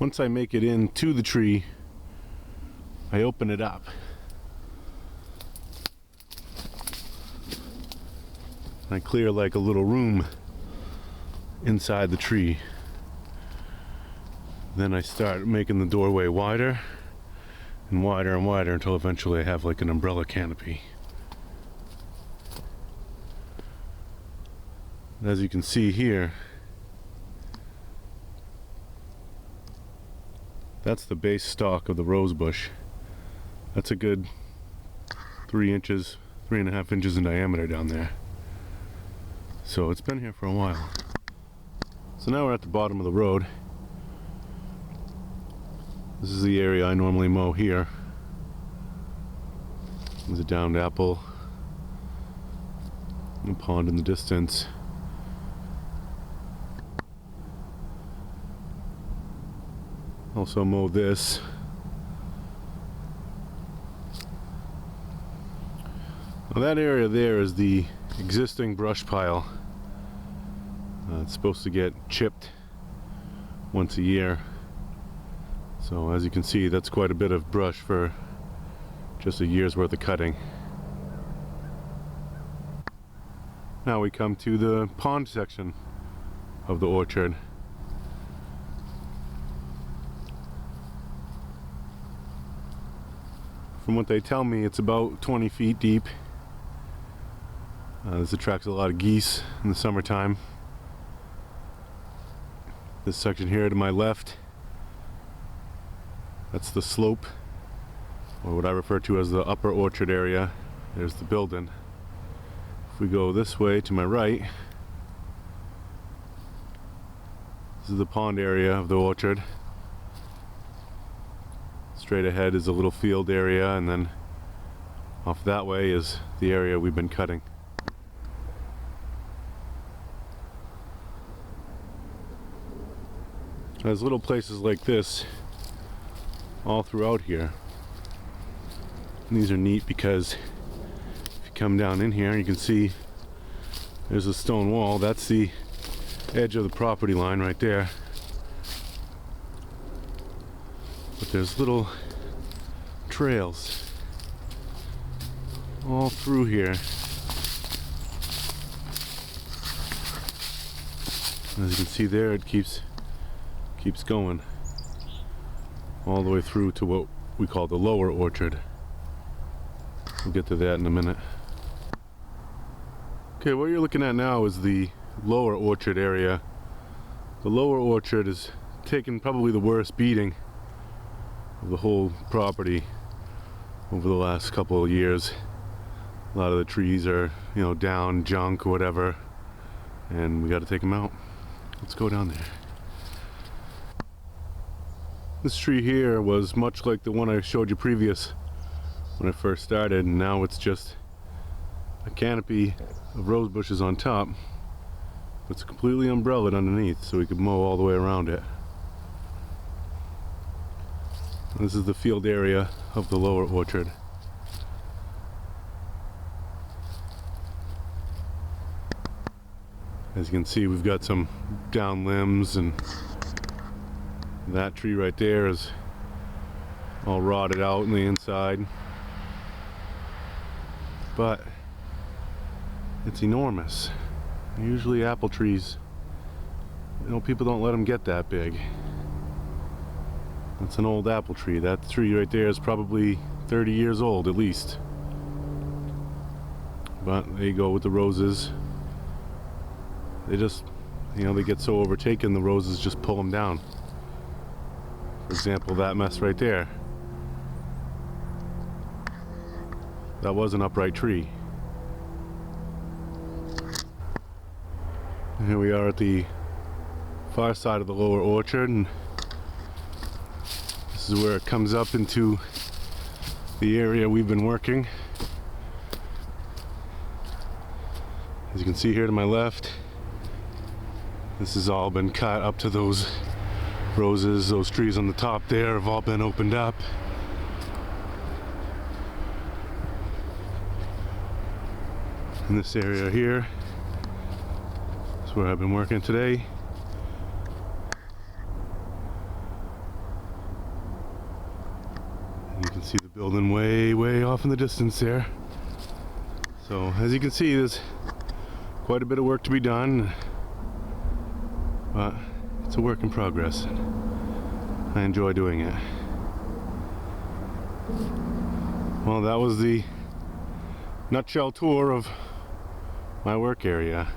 Once I make it into the tree, I open it up. I clear like a little room inside the tree. Then I start making the doorway wider and wider and wider until eventually I have like an umbrella canopy. As you can see here, that's the base stalk of the rose bush. That's a good 3 inches, 3.5 inches in diameter down there. So it's been here for a while. So now we're at the bottom of the road. This is the area I normally mow here. There's a downed apple, a pond in the distance. Also mow this. Now that area there is the existing brush pile. It's supposed to get chipped once a year. So as you can see, that's quite a bit of brush for just a year's worth of cutting. Now we come to the pond section of the orchard. From what they tell me, it's about 20 feet deep. This attracts a lot of geese in the summertime. This section here to my left, that's the slope, or what I refer to as the upper orchard area. There's the building. If we go this way to my right, this is the pond area of the orchard. Straight ahead is a little field area, and then off that way is the area we've been cutting. There's little places like this all throughout here. And these are neat because if you come down in here, you can see there's a stone wall. That's the edge of the property line right there. But there's little trails all through here. As you can see there, it keeps going all the way through to what we call the lower orchard. We'll get to that in a minute. Okay, what you're looking at now is the lower orchard area. The lower orchard is taking probably the worst beating of the whole property over the last couple of years. A lot of the trees are, down, junk or whatever, and we got to take them out. Let's go down there. This tree here was much like the one I showed you previous when I first started, and now it's just a canopy of rose bushes on top. It's completely umbrellaed underneath, so we could mow all the way around it. This is the field area of the lower orchard. As you can see, we've got some down limbs, and that tree right there is all rotted out on the inside. But it's enormous. Usually apple trees, people don't let them get that big. It's an old apple tree. That tree right there is probably 30 years old at least. But there you go with the roses. They just, they get so overtaken, the roses just pull them down. For example, that mess right there. That was an upright tree. And here we are at the far side of the lower orchard, and this is where it comes up into the area we've been working. As you can see here to my left, this has all been cut up to those roses. Those trees on the top there have all been opened up. In this area here is where I've been working today. can see the building way off in the distance there. So as you can see, there's quite a bit of work to be done, but it's a work in progress. I enjoy doing it. Well, that was the nutshell tour of my work area.